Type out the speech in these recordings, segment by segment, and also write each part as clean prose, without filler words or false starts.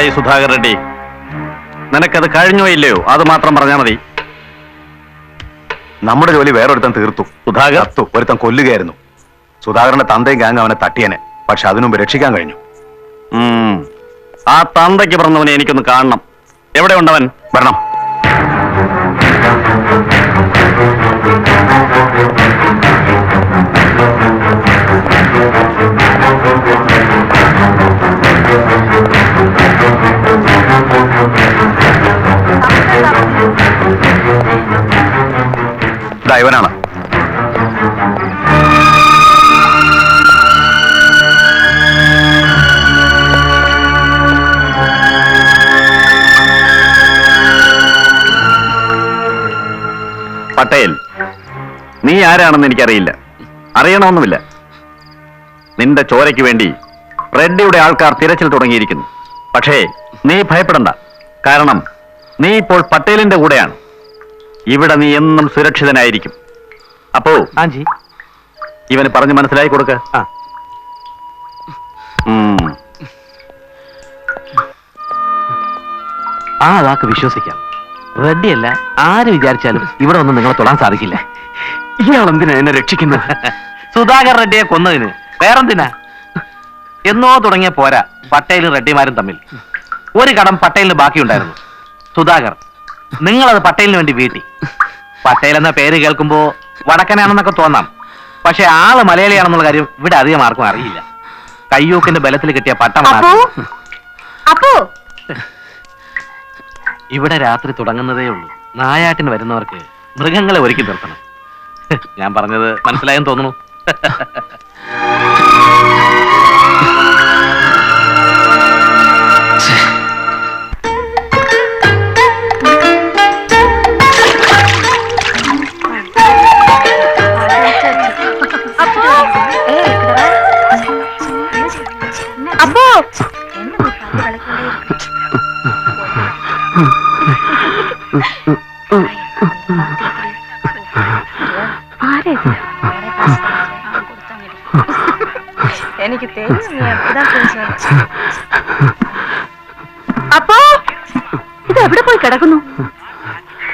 എന്തായി സുധാകർ റെഡ്ഡി? നിനക്കത് കഴിഞ്ഞോ ഇല്ലയോ അത് മാത്രം പറഞ്ഞാൽ മതി. നമ്മുടെ ജോലി വേറൊരുത്തൻ തീർത്തു. സുധാകർ ഒരുത്തൻ കൊല്ലുകയായിരുന്നു. സുധാകരന്റെ തന്തയും ഗാങ് അവനെ തട്ടിയനെ. പക്ഷെ അതിനുമുമ്പ് രക്ഷിക്കാൻ കഴിഞ്ഞു. ആ തന്തയ്ക്ക് പറഞ്ഞവനെ എനിക്കൊന്ന് കാണണം. എവിടെ ഉണ്ടവൻ? വരണം. ഇവനാണ്. പട്ടേൽ, നീ ആരാണെന്ന് എനിക്കറിയില്ല, അറിയണമെന്നുമില്ല. നിന്റെ ചോരയ്ക്ക് വേണ്ടി റെഡ്ഡിയുടെ ആൾക്കാർ തിരച്ചിൽ തുടങ്ങിയിരിക്കുന്നു. പക്ഷേ നീ ഭയപ്പെടണ്ട. കാരണം നീ ഇപ്പോൾ പട്ടേലിന്റെ കൂടെയാണ്. ഇവിടെ നീ എന്നും സുരക്ഷിതനായിരിക്കും. അപ്പോ ഇവന് പറഞ്ഞ് മനസ്സിലാക്കി കൊടുക്ക. ആ വാക്ക് വിശ്വസിക്കാം. റെഡ്ഡിയല്ല ആര് വിചാരിച്ചാലും ഇവിടെ ഒന്നും നിങ്ങളെ തൊടാൻ സാധിക്കില്ല. ഇയാൾ എന്തിനാ എന്നെ രക്ഷിക്കുന്നത്? സുധാകർ റെഡ്ഡിയെ കൊന്നതിന് വേറെന്തിനാ? എന്നോ തുടങ്ങിയ പോരാ പട്ടേലും റെഡ്ഡിമാരും തമ്മിൽ ഒരു കടം പട്ടേലിന് ബാക്കിയുണ്ടായിരുന്നു. സുധാകർ, നിങ്ങളത് പട്ടേലിന് വേണ്ടി വീട്ടി. പട്ടേൽ എന്ന പേര് കേൾക്കുമ്പോ വടക്കനാണെന്നൊക്കെ തോന്നാം. പക്ഷെ ആള് മലയാളിയാണെന്നുള്ള കാര്യം ഇവിടെ അധികം ആർക്കും അറിയില്ല. കയ്യൂക്കിന്റെ ബലത്തിൽ കിട്ടിയ പട്ടമാണ്. ഇവിടെ രാത്രി തുടങ്ങുന്നതേ ഉള്ളൂ. നായാട്ടിന് വരുന്നവർക്ക് മൃഗങ്ങളെ ഒരുക്കി നിർത്തണം. ഞാൻ പറഞ്ഞത് മനസ്സിലായെന്ന് തോന്നുന്നു. എനിക്ക് അപ്പോ ഇത് എവിടെ പോയി കിടക്കുന്നു?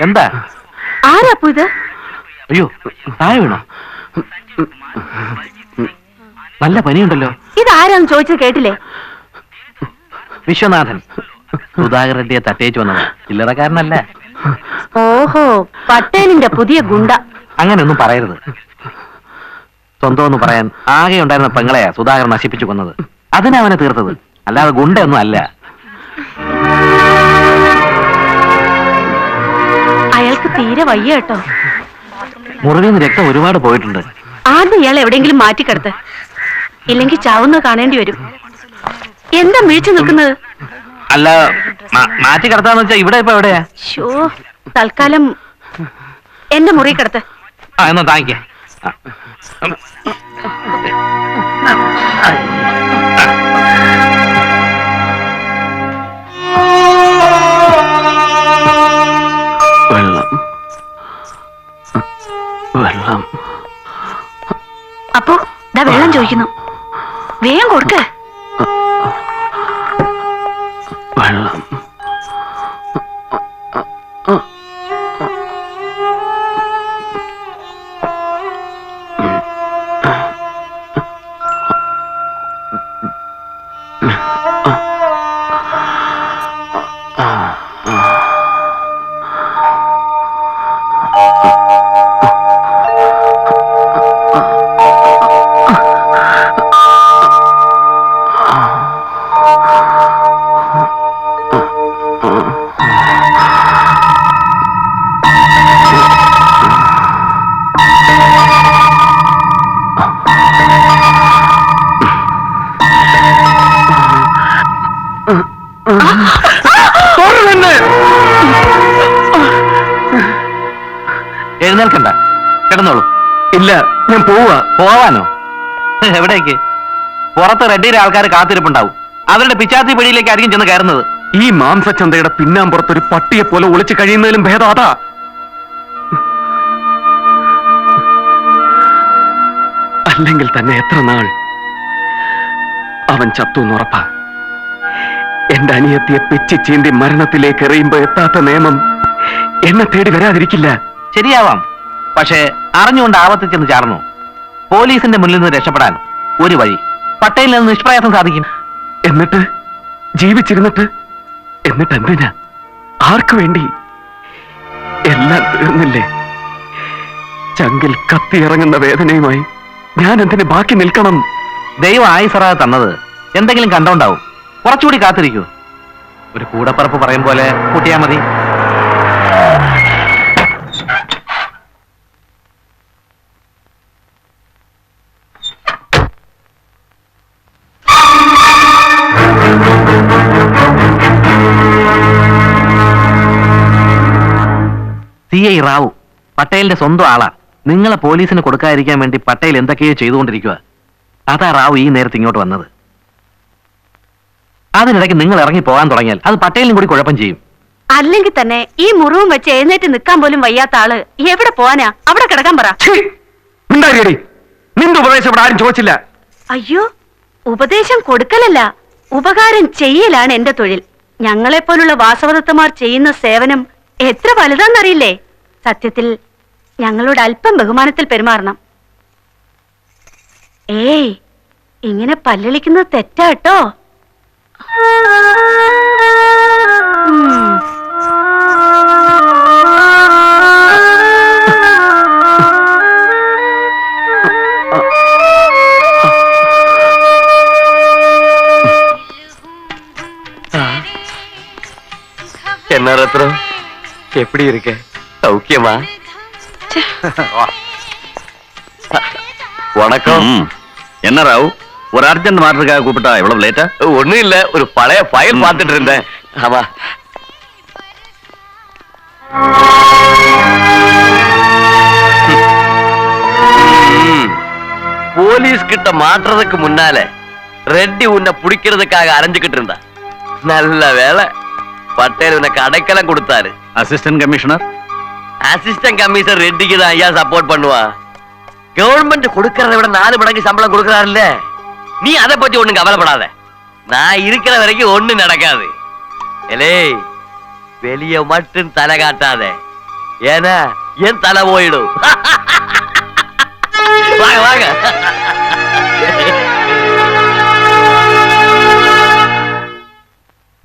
എന്താ? ആരാപ്പോ ഇത്? അയ്യോ, താഴെ വീണോ? നല്ല പനിയുണ്ടല്ലോ. ഇതാരാന്ന് ചോദിച്ചത് കേട്ടില്ലേ? വിശ്വനാഥൻ. സുധാകർ റെഡ്ഡിയെ തട്ടേച്ചു വന്നത് ചില്ലറക്കാരനല്ല. ഓഹോ, പട്ടേലിന്റെ പുതിയ ഗുണ്ട. അങ്ങനെയൊന്നും പറയരുത്. സ്വന്തം എന്ന് പറയാൻ ആകെ ഉണ്ടായിരുന്ന പെങ്ങളെയാ സുധാകർ നശിപ്പിച്ചു കൊന്നത്. അതിനവനെ തീർത്തത്, അല്ലാതെ ഗുണ്ടയൊന്നും അല്ല. അയാൾക്ക് തീരെ വയ്യ കേട്ടോ. മുറിവിൽ നിന്ന് രക്തം ഒരുപാട് പോയിട്ടുണ്ട്. ആദ്യം ഇയാൾ എവിടെയെങ്കിലും മാറ്റിക്കിടത്ത്, ഇല്ലെങ്കിൽ ചാവുന്നത് കാണേണ്ടി വരും. എന്താ മിഴിച്ചു നിൽക്കുന്നത്? അല്ല, മാറ്റി കിടത്താന്ന് വെച്ചാ ഇവിടെ ഇപ്പൊ എവിടെയാ? തൽക്കാലം എന്റെ മുറി കിടത്ത്. എന്നാ താങ്ക്. വെള്ളം. അപ്പോ ദാ വെള്ളം ചോദിക്കുന്നു, വേഗം കൊടുക്ക. വെള്ളം. എഴുന്നേൽക്കണ്ട, കിടന്നോളൂ. ഇല്ല, ഞാൻ പോവാ. പോവാനോ? എവിടേക്ക്? പുറത്ത് റെഡ്ഡിയുടെ ആൾക്കാർ കാത്തിരിപ്പുണ്ടാവും. അവരുടെ പിച്ചാത്തി പിടിയിലേക്ക് ആയിരിക്കും ചെന്ന് കയറുന്നത്. ഈ മാംസച്ചന്തയുടെ പിന്നാമ്പുറത്തൊരു പട്ടിയെ പോലെ ഒളിച്ചു കഴിയുന്നതിലും ഭേദം അതാ. അല്ലെങ്കിൽ തന്നെ എത്ര നാൾ അവൻ ചത്തുന്നുറപ്പാ. എന്റെ അനിയത്തിയെ പിച്ചി ചീന്തി മരണത്തിലേക്ക് എറിയുമ്പോ എത്താത്ത നിയമം എന്നെ തേടി വരാതിരിക്കില്ല. ശരിയാവാം, പക്ഷേ അറിഞ്ഞുകൊണ്ട് ആപത്തിൽ ചെന്ന് ചാർന്നു. പോലീസിന്റെ മുന്നിൽ നിന്ന് രക്ഷപ്പെടാൻ ഒരു വഴി, പട്ടേലിൽ നിന്ന് നിഷ്പ്രയാസം സാധിക്കും. എന്നിട്ട് ജീവിച്ചിരുന്നിട്ട് എന്നിട്ട് എന്തിനാ? ആർക്കു വേണ്ടി? എല്ലാം തീർന്നില്ലേ? ചങ്കിൽ കത്തിയിറങ്ങുന്ന വേദനയുമായി ഞാൻ എന്തിന് ബാക്കി നിൽക്കണം? ദൈവം ആയുസറാതെ തന്നത് എന്തെങ്കിലും കണ്ടോണ്ടാവും. കുറച്ചുകൂടി കാത്തിരിക്കൂ. ഒരു കൂടപ്പറപ്പ് പറയും പോലെ കൂട്ടിയാ മതി. CI റാവു പട്ടേലിന്റെ സ്വന്തം ആളാ. നിങ്ങളെ പോലീസിന് കൊടുക്കാതിരിക്കാൻ വേണ്ടി പട്ടേൽ എന്തൊക്കെയോ ചെയ്തുകൊണ്ടിരിക്കുക. അതാ റാവു ഈ നേരത്തെ ഇങ്ങോട്ട് വന്നത്. അതിനിടയ്ക്ക് നിങ്ങൾ ഇറങ്ങി പോകാൻ തുടങ്ങിയാൽ അത് പട്ടേലിനും കൂടി കുഴപ്പം ചെയ്യും. അല്ലെങ്കിൽ തന്നെ ഈ മുറിവും വെച്ച് എഴുന്നേറ്റ് നിൽക്കാൻ പോലും വയ്യാത്ത ആള് എവിടെ പോവാനാ? അവിടെ കിടക്കാൻ പറ. ഉണ്ടായിരിക്കടി, നിന്റെ ഉപദേശം ഇവിടെ ആരും ചോദിച്ചില്ല. അയ്യോ, ഉപദേശം കൊടുക്കലല്ല, ഉപകാരം ചെയ്യലാണ് എന്റെ തൊഴിൽ. ഞങ്ങളെപ്പോലുള്ള വാസവദത്തമാർ ചെയ്യുന്ന സേവനം എത്ര വലുതാന്നറിയില്ലേ? സത്യത്തിൽ ഞങ്ങളോട് അല്പം ബഹുമാനത്തിൽ പെരുമാറണം. ഏയ്, ഇങ്ങനെ പല്ലിളിക്കുന്നത് തെറ്റാട്ടോ. என்ன ரத்னம், எப்படி இருக்க? சௌக்கியமா? வணக்கம். என்ன ராவ், ஒரு அர்ஜென்ட் மாற்றத்துக்காக கூப்பிட்டா எவ்வளவு லேட்டா? ஒண்ணும் இல்ல, ஒரு பழைய ஃபைல் பார்த்துட்டு இருந்தேன். ஆமா. போலீஸ் கிட்ட மாற்றுறதுக்கு முன்னால ரெட்டி உன்னை பிடிக்கிறதுக்காக அரைஞ்சுக்கிட்டு இருந்தா. நல்ல வேலை, பட்டேல் உனக்கு அடைக்கலம் கொடுத்தாரு. Assistant commissioner? அசிஸ்டன்ட் கமிஷனர் ரெட்டிக்கு தான் ஐயா சப்போர்ட் பண்ணுவா. கவர்மெண்ட் கொடுக்கறத விட 4 மடங்கு சம்பளம் கொடுக்கறாருல்ல. நீ அதை பத்தி ஒண்ணும் கவலைப்படாத. நான் இருக்கிற வரைக்கும் ஒண்ணும் நடக்காது. எலே, வெளிய மட்டும் தலை காட்டாத, ஏன்னா என் தலை போயிடும். வாங்க வாங்க.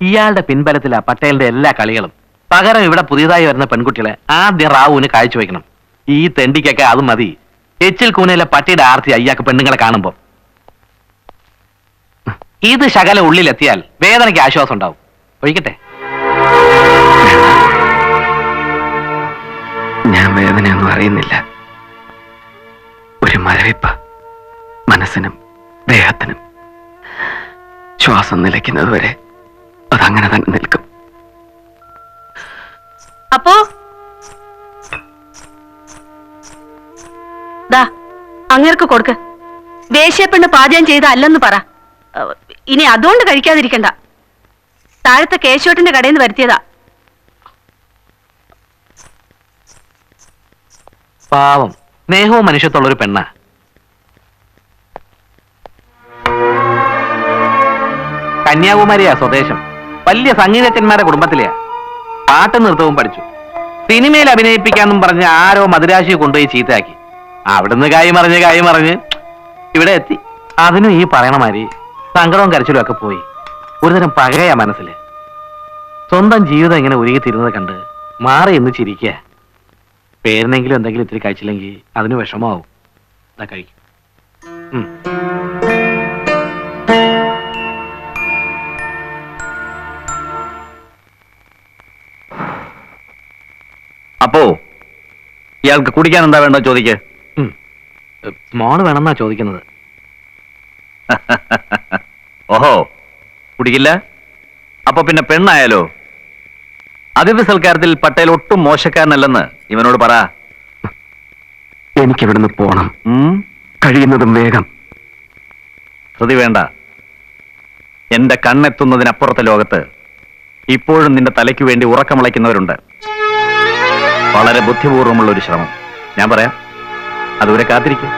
ഇയാളുടെ പിൻബലത്തിലാ പട്ടേലിന്റെ എല്ലാ കളികളും. പകരം ഇവിടെ പുതിയതായി വരുന്ന പെൺകുട്ടികളെ ആദ്യം റാവുവിന് കാഴ്ചവെക്കണം. ഈ തെണ്ടിക്കൊക്കെ അത് മതി. എച്ചിൽ കൂനയിലെ പട്ടിയുടെ ആർത്തി അയ്യാക്ക് പെണ്ണുങ്ങളെ കാണുമ്പോ. ഇത് ശകല ഉള്ളിലെത്തിയാൽ വേദനയ്ക്ക് ആശ്വാസം ഉണ്ടാവും. ഒഴിക്കട്ടെ. ഞാൻ വേദനയൊന്നും അറിയുന്നില്ല. ഒരു മരവിപ്പ മനസ്സിനും ദേഹത്തിനും. ശ്വാസം നിലയ്ക്കുന്നത് വരെ അതങ്ങനെ തന്നെ നിൽക്കും. അപ്പോ ദാ അങ്ങേർക്ക് കൊടുക്ക്. ദേശീയപ്പെണ്ണ് പാചകം ചെയ്ത അല്ലെന്ന് പറ. ഇനി അതുകൊണ്ട് കഴിക്കാതിരിക്കണ്ട. താഴത്തെ കേശവട്ടിന്റെ കടയിൽ നിന്ന് വരുത്തിയതാ. പാവം, സ്നേഹവും മനുഷ്യത്തുള്ള ഒരു പെണ്ണ. കന്യാകുമാരിയാ സ്വദേശം. വലിയ സംഗീതജ്ഞന്മാരുടെ കുടുംബത്തിലെയാ. പാട്ട് നൃത്തവും പഠിച്ചു. സിനിമയിൽ അഭിനയിപ്പിക്കാന്നും പറഞ്ഞ് ആരോ മധുരാശിയെ കൊണ്ടുപോയി ചീത്തയാക്കി. അവിടുന്ന് കായ് മറിഞ്ഞ് ഇവിടെ എത്തി. അതിനും ഈ പറയണ മാതിരി സങ്കടവും കരച്ചിലും ഒക്കെ പോയി. ഒരുതരം പകയാ മനസ്സില്. സ്വന്തം ജീവിതം ഇങ്ങനെ ഉരുകിത്തിരുന്നത് കണ്ട് മാറി എന്ന് ചിരിക്കുക. പേരിനെങ്കിലും എന്തെങ്കിലും ഇത്തിരി കഴിച്ചില്ലെങ്കിൽ അതിന് വിഷമാവും. ഇതാ കഴിക്കും. അപ്പോ ഇയാൾക്ക് കുടിക്കാൻ എന്താ വേണ്ടോ ചോദിക്ക്. സ്മോള് വേണമെന്നാ ചോദിക്കുന്നത്. ഓഹോ, കുടിക്കില്ല? അപ്പൊ പിന്നെ പെണ്ണായാലോ? അതിഥി സൽക്കാരത്തിൽ പട്ടേൽ ഒട്ടും മോശക്കാരനല്ലെന്ന് ഇവനോട് പറ. എനിക്കിവിടുന്ന് പോണം, കഴിയുന്നതും വേഗം. ശ്രുതി വേണ്ട. എന്റെ കണ്ണെത്തുന്നതിനപ്പുറത്തെ ലോകത്ത് ഇപ്പോഴും നിന്റെ തലയ്ക്ക് വേണ്ടി ഉറക്കമിളയ്ക്കുന്നവരുണ്ട്. വളരെ ബുദ്ധിപൂർവമുള്ള ഒരു ശ്രമം. ഞാൻ പറയാം, അതുവരെ കാത്തിരിക്കും.